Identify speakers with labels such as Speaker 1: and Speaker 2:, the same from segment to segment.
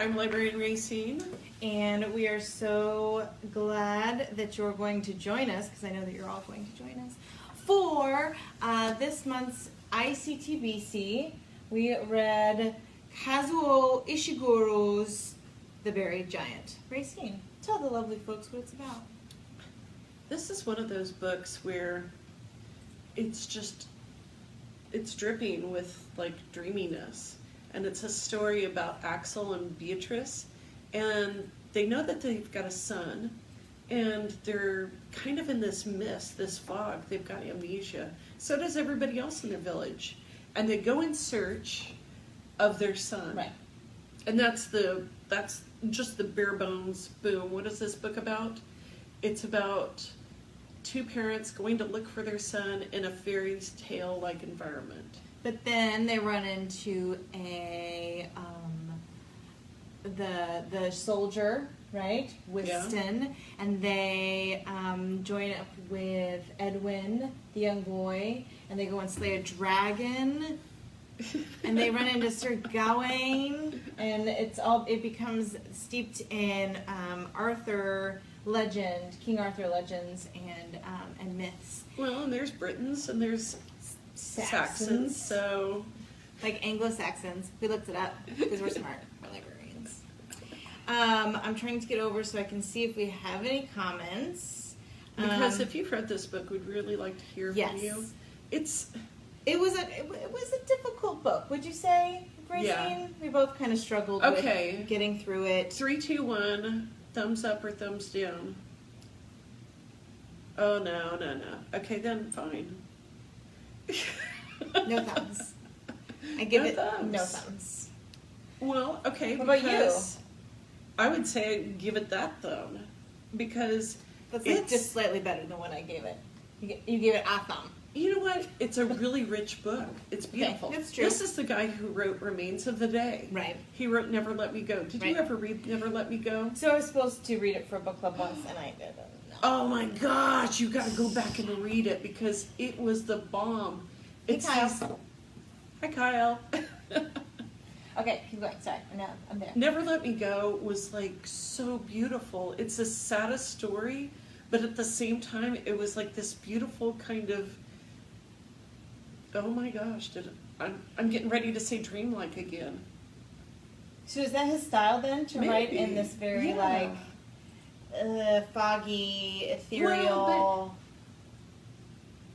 Speaker 1: I'm Librarian Racine.
Speaker 2: And we are so glad that you're going to join us, because I know that you're all going to join us, for this month's ICTBC. We read Kazuo Ishiguro's The Buried Giant. Racine, tell the lovely folks what it's about.
Speaker 1: This is one of those books where it's dripping with like dreaminess. And it's a story about Axel and Beatrice. And they know that they've got a son. And they're kind of in this mist, this fog. They've got amnesia. So does everybody else in their village. And they go in search of their son.
Speaker 2: Right.
Speaker 1: And that's just the bare bones, boom. What is this book about? It's about two parents going to look for their son in a fairy tale-like environment.
Speaker 2: But then they run into the soldier, right, Whiston, and they join up with Edwin, the young boy, and they go and slay a dragon, and they run into Sir Gawain, and it becomes steeped in Arthur legend, King Arthur legends, and myths.
Speaker 1: Well, and there's Britons and there's Saxons, so
Speaker 2: like Anglo-Saxons. We looked it up because we're smart. We're librarians. I'm trying to get over so I can see if we have any comments.
Speaker 1: Because if you've read this book, we'd really like to hear from you.
Speaker 2: It was a difficult book, would you say, Racine?
Speaker 1: Yeah.
Speaker 2: We both kind of struggled with getting through it.
Speaker 1: 3, 2, 1, thumbs up or thumbs down. Oh, no. Okay, then fine.
Speaker 2: No thumbs. I give
Speaker 1: No
Speaker 2: it
Speaker 1: thumbs.
Speaker 2: no thumbs.
Speaker 1: Well, okay.
Speaker 2: What about you?
Speaker 1: I would say give it that thumb because
Speaker 2: That's
Speaker 1: it's
Speaker 2: just slightly better than what I gave it. You gave it a thumb.
Speaker 1: You know what? It's a really rich book. It's beautiful.
Speaker 2: That's true.
Speaker 1: This is the guy who wrote Remains of the Day.
Speaker 2: Right.
Speaker 1: He wrote Never Let Me Go. Did you ever read Never Let Me Go?
Speaker 2: So I was supposed to read it for a book club once, and I didn't.
Speaker 1: Oh my gosh, you got to go back and read it because it was the bomb.
Speaker 2: Hey, Kyle.
Speaker 1: Hi, Kyle.
Speaker 2: Okay, keep going. Sorry, I'm there.
Speaker 1: Never Let Me Go was like so beautiful. It's the saddest story, but at the same time, it was like this beautiful kind of. Oh my gosh! I'm getting ready to say dreamlike again.
Speaker 2: So is that his style then to write in this very foggy, ethereal?
Speaker 1: Well,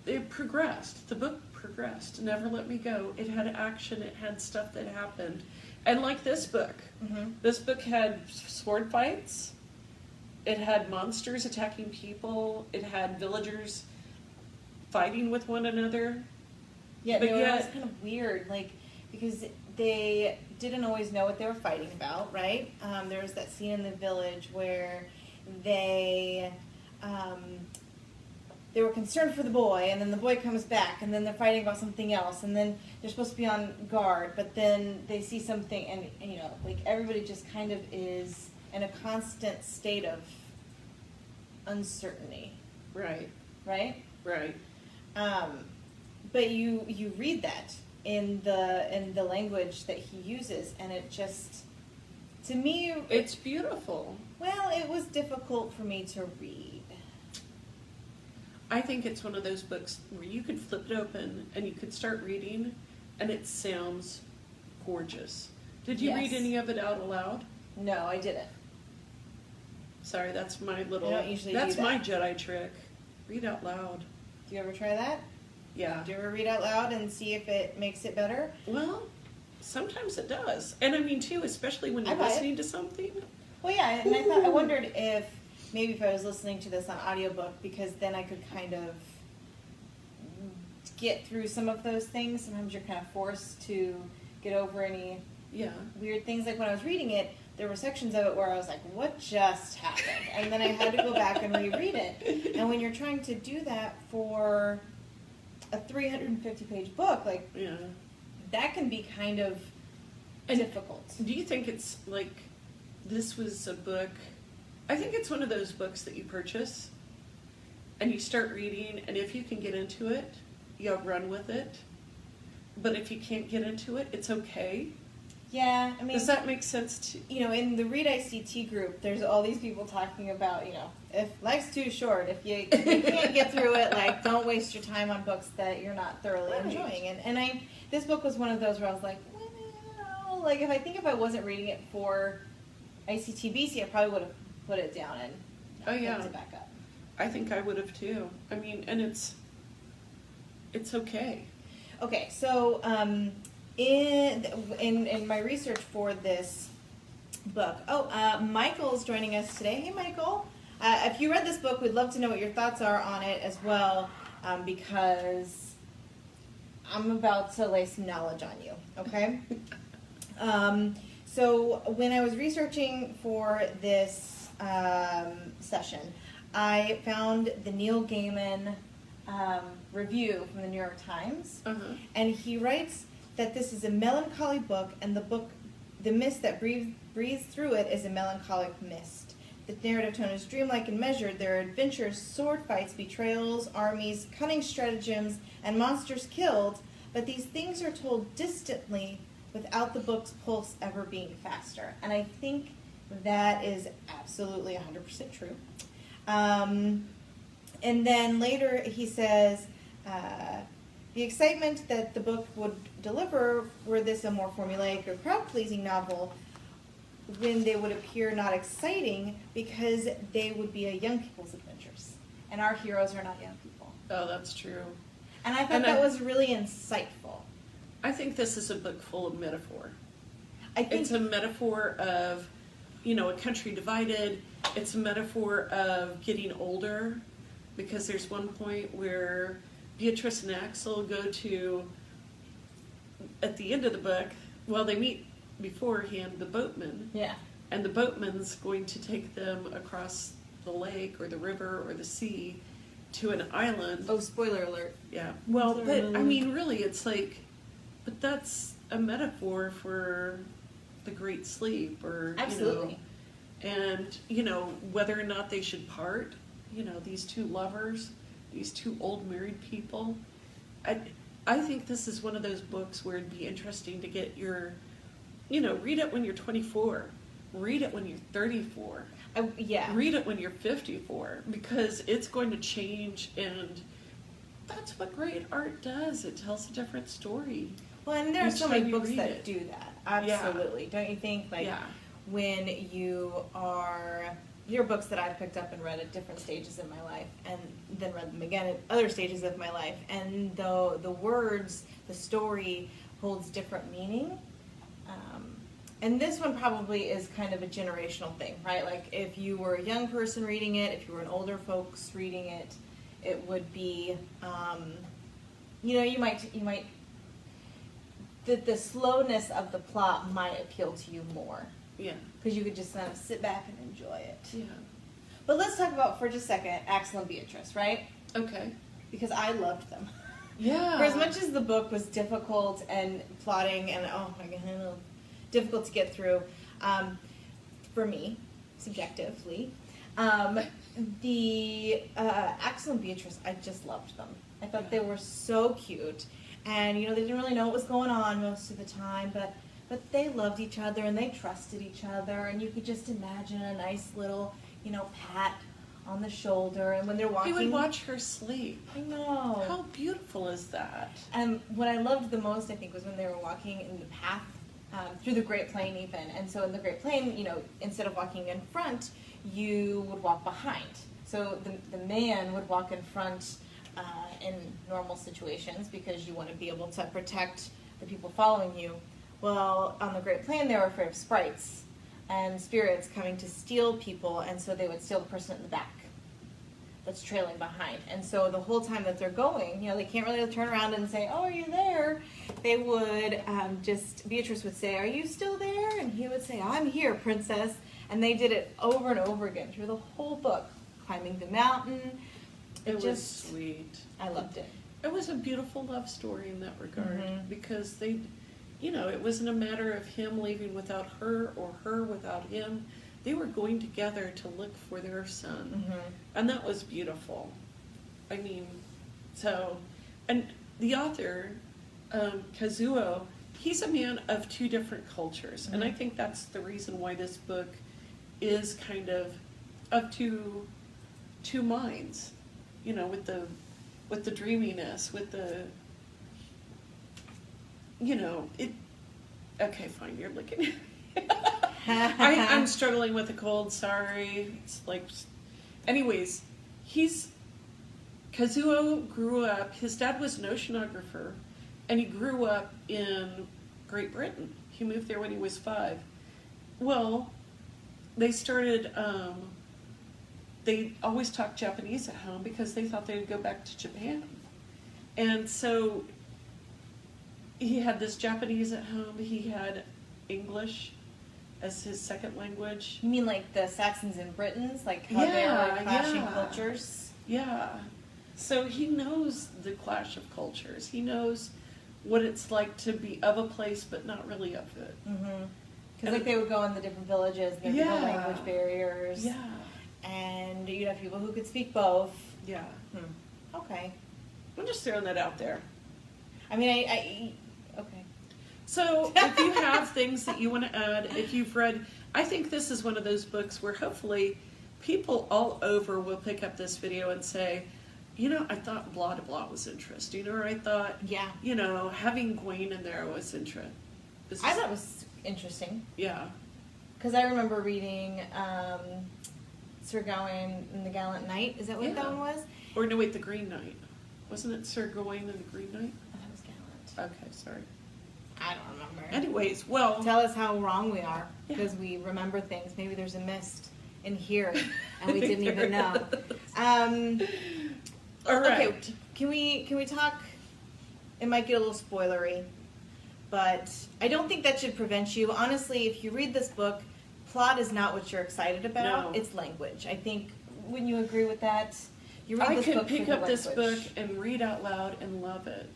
Speaker 1: it progressed. The book progressed. Never Let Me Go. It had action. It had stuff that happened. And like this book, this book had sword fights. It had monsters attacking people. It had villagers fighting with one another.
Speaker 2: Yeah, it was kind of weird, like, because they didn't always know what they were fighting about, right? There was that scene in the village where they were concerned for the boy, and then the boy comes back, and then they're fighting about something else, and then they're supposed to be on guard, but then they see something, and like everybody just kind of is in a constant state of uncertainty.
Speaker 1: Right.
Speaker 2: Right?
Speaker 1: Right.
Speaker 2: But you read that in the language that he uses, and it just, to me,
Speaker 1: it's beautiful.
Speaker 2: Well, it was difficult for me to read.
Speaker 1: I think it's one of those books where you could flip it open and you could start reading, and it sounds gorgeous. Did you read any of it out aloud?
Speaker 2: No, I didn't.
Speaker 1: Sorry, that's my little.
Speaker 2: I don't usually
Speaker 1: that's
Speaker 2: do that.
Speaker 1: my Jedi trick. Read out loud.
Speaker 2: Do you ever try that?
Speaker 1: Yeah.
Speaker 2: Do you ever read out loud and see if it makes it better?
Speaker 1: Well, sometimes it does, and I mean too, especially when you're listening to something.
Speaker 2: Well, yeah, and I wondered if maybe if I was listening to this on audiobook, because then I could kind of get through some of those things. Sometimes you're kind of forced to get over any weird things. Like when I was reading it, there were sections of it where I was like, what just happened? And then I had to go back and reread it. And when you're trying to do that for a 350-page book, like, that can be kind of difficult.
Speaker 1: Do you think it's like, this was a book, I think it's one of those books that you purchase and you start reading, and if you can get into it, you'll run with it. But if you can't get into it, it's okay.
Speaker 2: Yeah, I mean,
Speaker 1: Does that make sense to
Speaker 2: in the Read ICT group, there's all these people talking about, if life's too short, if you can't get through it, like, don't waste your time on books that you're not thoroughly
Speaker 1: Right.
Speaker 2: enjoying. And this book was one of those where I was like, well, like, if I wasn't reading it for ICT-BC, I probably would have put it down and
Speaker 1: Oh, yeah.
Speaker 2: picked it back up.
Speaker 1: I think I would have too. I mean, and it's okay.
Speaker 2: Okay, so in my research for this book, Michael's joining us today. Hey, Michael. If you read this book, we'd love to know what your thoughts are on it as well, because I'm about to lay some knowledge on you, okay? So when I was researching for this session, I found the Neil Gaiman review from the New York Times, and he writes that this is a melancholy book, and the mist that breathes through it is a melancholic mist. The narrative tone is dreamlike and measured. There are adventures, sword fights, betrayals, armies, cunning stratagems, and monsters killed, but these things are told distantly without the book's pulse ever being faster. And I think that is absolutely 100% true. And then later he says, the excitement that the book would deliver were this a more formulaic or crowd-pleasing novel, when they would appear not exciting because they would be a young people's adventures. And our heroes are not young people.
Speaker 1: Oh, that's true.
Speaker 2: And I thought that was really insightful.
Speaker 1: I think this is a book full of metaphor.
Speaker 2: I think
Speaker 1: It's a metaphor of, a country divided. It's a metaphor of getting older, because there's one point where Beatrice and Axel go to, at the end of the book, they meet beforehand, the boatman.
Speaker 2: Yeah.
Speaker 1: And the boatman's going to take them across the lake or the river or the sea to an island.
Speaker 2: Oh, spoiler alert.
Speaker 1: Yeah. Well, but I mean, really, it's like, but that's a metaphor for the Great Sleep, or
Speaker 2: Absolutely.
Speaker 1: and whether or not they should part. These two lovers, these two old married people. I think this is one of those books where it'd be interesting to get your, read it when you're 24, read it when you're 34.
Speaker 2: Yeah.
Speaker 1: Read it when you're 54, because it's going to change, and that's what great art does. It tells a different story.
Speaker 2: Well, and there are
Speaker 1: Each
Speaker 2: so many
Speaker 1: time you
Speaker 2: books
Speaker 1: read
Speaker 2: that
Speaker 1: it.
Speaker 2: do that. Absolutely. Don't you think? Like,
Speaker 1: Yeah.
Speaker 2: when there are books that I've picked up and read at different stages in my life, and then read them again at other stages of my life, and the words, the story holds different meaning. And this one probably is kind of a generational thing, right? Like, if you were a young person reading it, if you were an older folks reading it, it would be, you might, the slowness of the plot might appeal to you more,
Speaker 1: Yeah.
Speaker 2: because you could just kind of sit back and enjoy it.
Speaker 1: Yeah.
Speaker 2: But let's talk about, for just a second, Axel and Beatrice, right?
Speaker 1: Okay.
Speaker 2: Because I loved them.
Speaker 1: Yeah.
Speaker 2: For as much as the book was difficult and plotting and, oh my God, difficult to get through, for me, subjectively, the Axel and Beatrice, I just loved them. I thought they were so cute, and they didn't really know what was going on most of the time, but they loved each other and they trusted each other, and you could just imagine a nice little, pat on the shoulder, and when they're walking,
Speaker 1: He would watch her sleep.
Speaker 2: I know.
Speaker 1: How beautiful is that?
Speaker 2: And what I loved the most, I think, was when they were walking in the path through the Great Plain, even. And so in the Great Plain, instead of walking in front, you would walk behind. So the man would walk in front in normal situations, because you want to be able to protect the people following you. Well, on the Great Plain, they were afraid of sprites and spirits coming to steal people, and so they would steal the person in the back that's trailing behind. And so the whole time that they're going, they can't really turn around and say, oh, are you there? They would Beatrice would say, are you still there? And he would say, I'm here, princess. And they did it over and over again through the whole book, climbing the mountain.
Speaker 1: It was sweet.
Speaker 2: I loved it.
Speaker 1: It was a beautiful love story in that regard,
Speaker 2: Mhm.
Speaker 1: because they, it wasn't a matter of him leaving without her or her without him. They were going together to look for their son.
Speaker 2: Mhm.
Speaker 1: And that was beautiful. I mean, and the author, Kazuo, he's a man of two different cultures, and I think that's the reason why this book is kind of two minds, with the dreaminess, with the, it. Okay, fine. You're looking. I'm struggling with a cold. Sorry. It's like, anyways, Kazuo grew up. His dad was an oceanographer, and he grew up in Great Britain. He moved there when he was 5. Well, they started. They always talked Japanese at home because they thought they would go back to Japan, and so he had this Japanese at home. He had English as his second language.
Speaker 2: You mean like the Saxons and Britons, like how they were clashing cultures?
Speaker 1: Yeah. So he knows the clash of cultures. He knows what it's like to be of a place but not really of it.
Speaker 2: Because like they would go in the different villages, and there were language barriers.
Speaker 1: Yeah.
Speaker 2: And you'd have people who could speak both.
Speaker 1: Yeah.
Speaker 2: Okay.
Speaker 1: I'm just throwing that out there.
Speaker 2: I mean, I okay.
Speaker 1: So if you have things that you want to add, if you've read, I think this is one of those books where hopefully people all over will pick up this video and say, I thought blah blah blah was interesting, or I thought, having Gawain in there was interesting.
Speaker 2: I thought it was interesting.
Speaker 1: Yeah.
Speaker 2: Because I remember reading Sir Gawain and the Gallant Knight. Is that what that one was?
Speaker 1: Or no, wait, the Green Knight. Wasn't it Sir Gawain and the Green Knight?
Speaker 2: Oh, that was Gallant.
Speaker 1: Okay, sorry.
Speaker 2: I don't remember.
Speaker 1: Anyways, well...
Speaker 2: Tell us how wrong we are, because we remember things. Maybe there's a mist in here, and we didn't even know.
Speaker 1: All right.
Speaker 2: Okay, can we talk... It might get a little spoilery, but I don't think that should prevent you. Honestly, if you read this book, plot is not what you're excited about.
Speaker 1: No.
Speaker 2: It's language. I think, wouldn't you agree with that? You read
Speaker 1: I
Speaker 2: this
Speaker 1: could
Speaker 2: book
Speaker 1: pick
Speaker 2: for the
Speaker 1: up this
Speaker 2: language.
Speaker 1: book and read out loud and love it.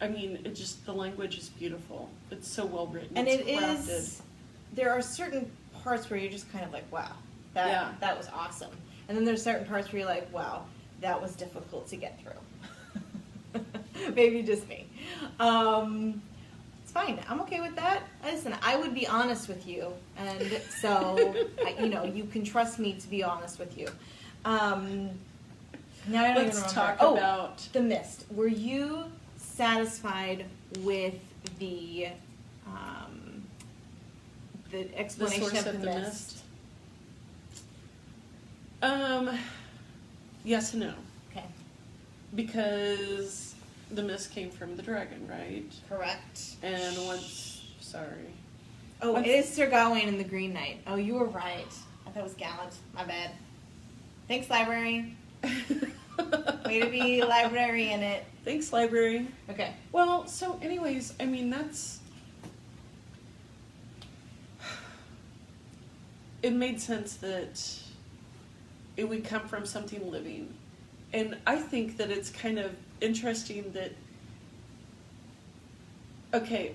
Speaker 1: I mean, the language is beautiful. It's so well written.
Speaker 2: And
Speaker 1: it's
Speaker 2: it
Speaker 1: crafted.
Speaker 2: is, there are certain parts where you're just kind of like, wow, that was awesome. And then there's certain parts where you're like, wow, that was difficult to get through. Maybe just me. It's fine. I'm okay with that. Listen, I would be honest with you. And so, you can trust me to be honest with you. Now I don't even
Speaker 1: Let's
Speaker 2: remember.
Speaker 1: talk about...
Speaker 2: The Mist. Were you satisfied with the explanation
Speaker 1: source
Speaker 2: of the mist?
Speaker 1: Yes and no.
Speaker 2: Okay.
Speaker 1: Because the mist came from the dragon, right?
Speaker 2: Correct.
Speaker 1: And sorry.
Speaker 2: Oh, it is Sir Gawain and the Green Knight. Oh, you were right. I thought it was Gallant. My bad. Thanks, library. Way to be library in it.
Speaker 1: Thanks, library.
Speaker 2: Okay.
Speaker 1: Well, so anyways, I mean, it made sense that it would come from something living. And I think that it's kind of interesting that, okay,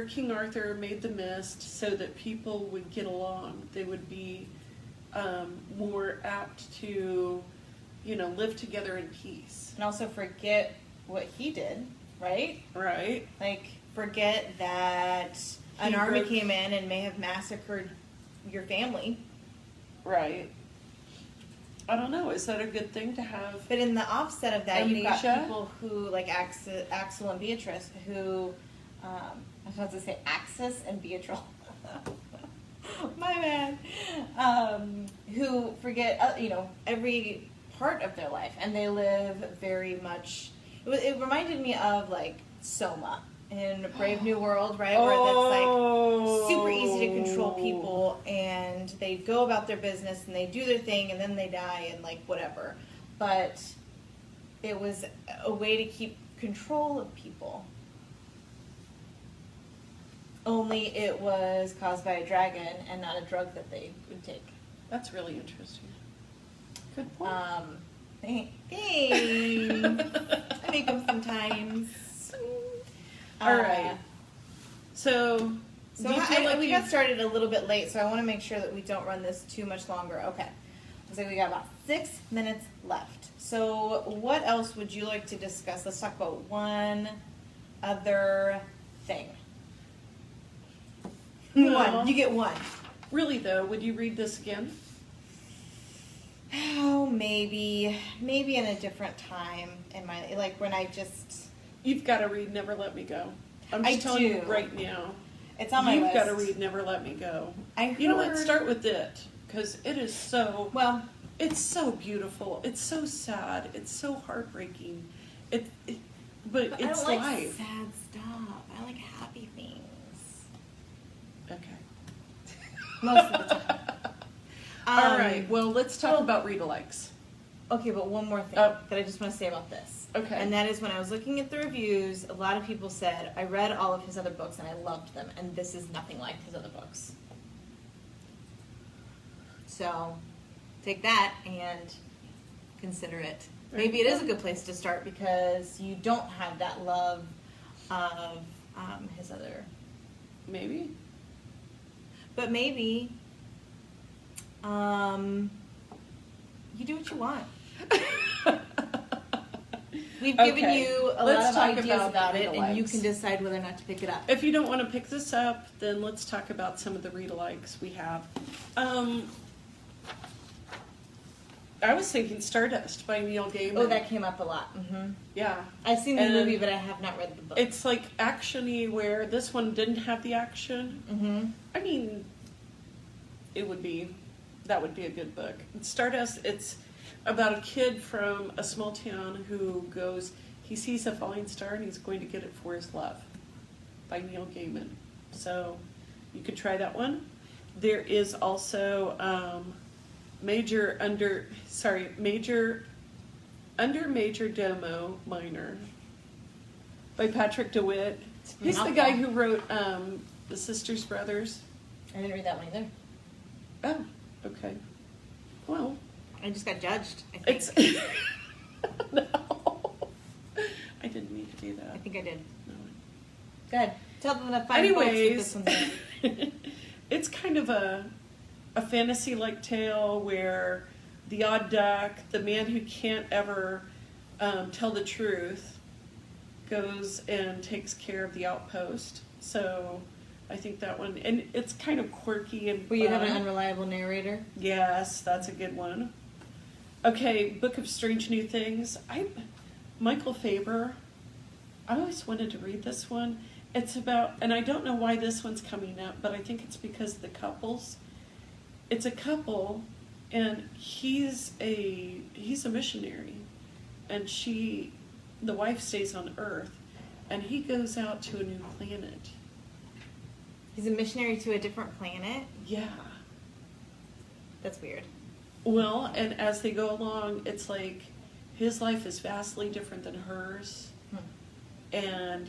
Speaker 1: King Arthur made the mist so that people would get along. They would be more apt to, live together in peace.
Speaker 2: And also forget what he did, right?
Speaker 1: Right.
Speaker 2: Like, forget that an army came in and may have massacred your family.
Speaker 1: Right. I don't know. Is that a good thing to have?
Speaker 2: But in the offset of that, you've got
Speaker 1: amnesia?
Speaker 2: people who, like Axel and Beatrice, who, I was about to say Axis and Beatrice. My bad. Who forget, every part of their life, and they live very much. It reminded me of like Soma in Brave New World, right? Where that's like super easy to control people, and they go about their business and they do their thing, and then they die and like whatever. But it was a way to keep control of people. Only it was caused by a dragon and not a drug that they would take.
Speaker 1: That's really interesting. Good point.
Speaker 2: Thanks. I make them sometimes.
Speaker 1: All right. So do you feel like
Speaker 2: we got started a little bit late, so I want to make sure that we don't run this too much longer. Okay. Looks like we got about 6 minutes left. So what else would you like to discuss? Let's talk about one other thing.
Speaker 1: Well-
Speaker 2: One. You get one.
Speaker 1: Really though, would you read this again?
Speaker 2: Oh, maybe in a different time in my, like when I just,
Speaker 1: You've got to read Never Let Me Go. I'm
Speaker 2: I
Speaker 1: just telling you
Speaker 2: do.
Speaker 1: right now.
Speaker 2: it's on my
Speaker 1: You've
Speaker 2: list.
Speaker 1: got to read Never Let Me Go. You know what? Start with it because it is so.
Speaker 2: Well,
Speaker 1: It's so beautiful. It's so sad. It's so heartbreaking. But
Speaker 2: but
Speaker 1: it's
Speaker 2: I don't like
Speaker 1: life.
Speaker 2: sad stuff. I like happy things.
Speaker 1: Okay.
Speaker 2: Most of the time.
Speaker 1: All right. Well, let's talk about read-alikes.
Speaker 2: Okay, but one more thing
Speaker 1: Oh.
Speaker 2: that I just want to say about this.
Speaker 1: Okay.
Speaker 2: And that is when I was looking at the reviews, a lot of people said, I read all of his other books and I loved them, and this is nothing like his other books. So, take that and consider it.
Speaker 1: There
Speaker 2: Maybe
Speaker 1: you
Speaker 2: it is
Speaker 1: go.
Speaker 2: a good place to start because you don't have that love of his other.
Speaker 1: Maybe.
Speaker 2: But maybe you do what you want. We've given
Speaker 1: Okay,
Speaker 2: you a
Speaker 1: let's
Speaker 2: lot of
Speaker 1: talk
Speaker 2: ideas
Speaker 1: about
Speaker 2: about it, and you
Speaker 1: read-alikes.
Speaker 2: can decide whether or not to pick it up.
Speaker 1: If you don't want to pick this up, then let's talk about some of the read-alikes we have. I was thinking Stardust by Neil Gaiman.
Speaker 2: Oh, that came up a lot. Mm-hmm.
Speaker 1: Yeah.
Speaker 2: I've seen the
Speaker 1: And
Speaker 2: movie, but I have not read the book.
Speaker 1: It's like action-y where this one didn't have the action.
Speaker 2: Mm-hmm.
Speaker 1: I mean, that would be a good book. Stardust, it's about a kid from a small town who he sees a falling star and he's going to get it for his love by Neil Gaiman. So you could try that one. There is also Major Domo Minor by Patrick DeWitt. He's the guy who wrote The Sisters Brothers.
Speaker 2: I didn't read that one either.
Speaker 1: Oh, okay. Well,
Speaker 2: I just got judged. I think.
Speaker 1: it's no. I didn't mean to do that.
Speaker 2: I think I did.
Speaker 1: No.
Speaker 2: Good. Tell them to find books with
Speaker 1: Anyways,
Speaker 2: this one.
Speaker 1: it's kind of a fantasy-like tale where the odd duck, the man who can't ever tell the truth, goes and takes care of the outpost. So I think that one, and it's kind of quirky and
Speaker 2: Will you have an
Speaker 1: fun.
Speaker 2: unreliable narrator?
Speaker 1: Yes, that's a good one. Okay, Book of Strange New Things. Michael Faber. I always wanted to read this one. It's about, and I don't know why this one's coming up, but I think it's because of the couples. It's a couple, and he's a missionary, and the wife stays on Earth, and he goes out to a new planet.
Speaker 2: He's a missionary to a different planet.
Speaker 1: Yeah.
Speaker 2: That's weird.
Speaker 1: Well, and as they go along, it's like his life is vastly different than hers. And,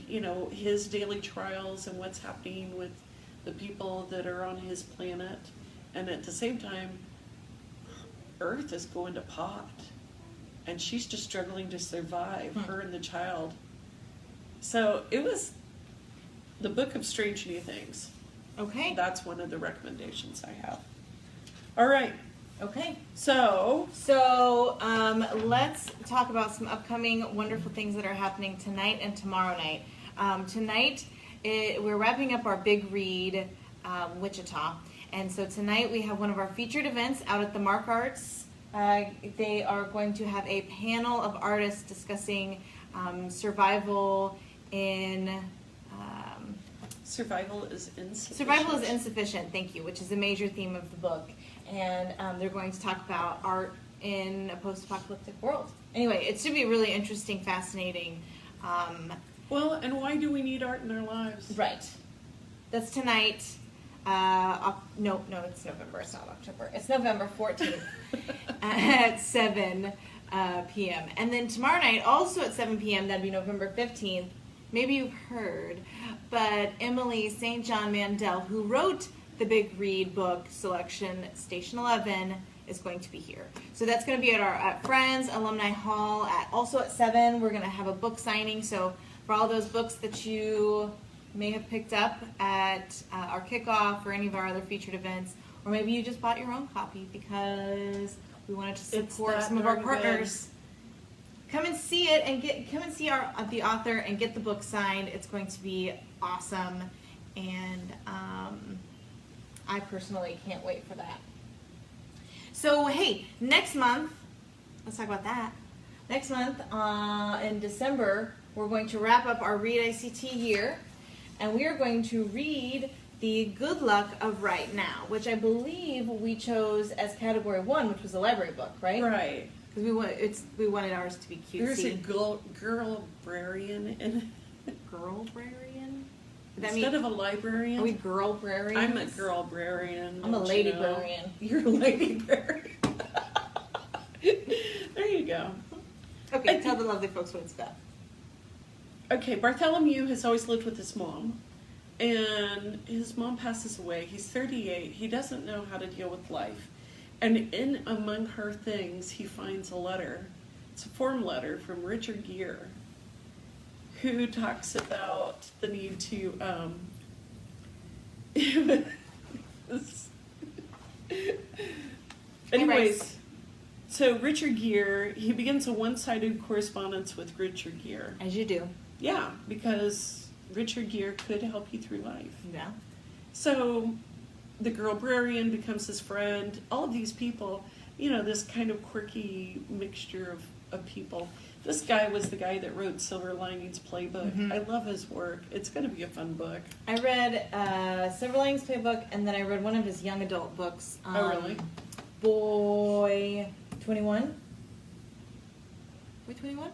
Speaker 1: his daily trials and what's happening with the people that are on his planet. And at the same time, Earth is going to pot. And she's just struggling to survive, her and the child. So it was the Book of Strange New Things.
Speaker 2: Okay.
Speaker 1: That's one of the recommendations I have. All right.
Speaker 2: Okay.
Speaker 1: So,
Speaker 2: let's talk about some upcoming wonderful things that are happening tonight and tomorrow night. Tonight, we're wrapping up our big read, Wichita. And so tonight we have one of our featured events out at the Mark Arts. They are going to have a panel of artists discussing survival in...
Speaker 1: survival is insufficient.
Speaker 2: Survival is insufficient, thank you, which is a major theme of the book. And they're going to talk about art in a post-apocalyptic world. Anyway, it should be really interesting, fascinating.
Speaker 1: Well, and why do we need art in our lives?
Speaker 2: Right. That's tonight. No, it's November. It's not October. It's November 14th at 7 p.m. And then tomorrow night, also at 7 p.m., that'd be November 15th. Maybe you've heard, but Emily St. John Mandel, who wrote the Big Read book selection, Station 11, is going to be here. So that's going to be at our Friends Alumni Hall also at 7. We're going to have a book signing. So for all those books that you may have picked up at our kickoff or any of our other featured events, or maybe you just bought your own copy because we wanted to support some of our partners. Come and see it and come and see the author and get the book signed. It's going to be awesome. And I personally can't wait for that. So, hey, next month, let's talk about that. Next month, in December, we're going to wrap up our Read ICT year, and we are going to read The Good Luck of Right Now, which I believe we chose as category 1, which was a library book, right?
Speaker 1: Right.
Speaker 2: Because we wanted ours to be cutesy.
Speaker 1: There's a girl-brarian in it.
Speaker 2: Girl-brarian?
Speaker 1: Instead of a librarian.
Speaker 2: Are we girl-brarians?
Speaker 1: I'm a girl-brarian.
Speaker 2: I'm a
Speaker 1: don't you
Speaker 2: lady-brarian.
Speaker 1: know? You're a lady-brarian. There you go.
Speaker 2: Okay, tell the lovely folks what it's about.
Speaker 1: Okay, Bartholomew has always lived with his mom, and his mom passes away. He's 38. He doesn't know how to deal with life. And in among her things, he finds a letter. It's a form letter from Richard Gere, who talks about the need to, anyways, so Richard Gere, he begins a one-sided correspondence with Richard Gere.
Speaker 2: As you do.
Speaker 1: Yeah, because Richard Gere could help you through life.
Speaker 2: Yeah.
Speaker 1: So the girl-brarian becomes his friend. All of these people, you know, this kind of quirky mixture of people. This guy was the guy that wrote Silver Linings Playbook.
Speaker 2: Mm-hmm.
Speaker 1: I love his work. It's going to be a fun book.
Speaker 2: I read Silver Linings Playbook, and then I read one of his young adult books.
Speaker 1: Oh, really?
Speaker 2: Boy 21? Boy 21?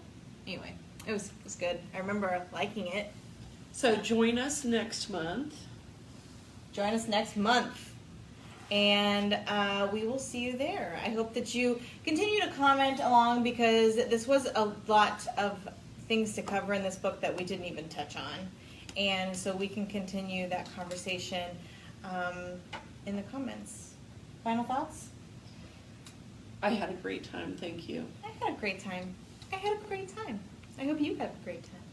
Speaker 2: Anyway, it was good. I remember liking it.
Speaker 1: So join us next month.
Speaker 2: Join us next month. And we will see you there. I hope that you continue to comment along, because this was a lot of things to cover in this book that we didn't even touch on. And so we can continue that conversation in the comments. Final thoughts?
Speaker 1: I had a great time. Thank you.
Speaker 2: I had a great time. I hope you have a great time.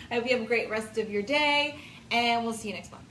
Speaker 2: I hope you have a great rest of your day, and we'll see you next month.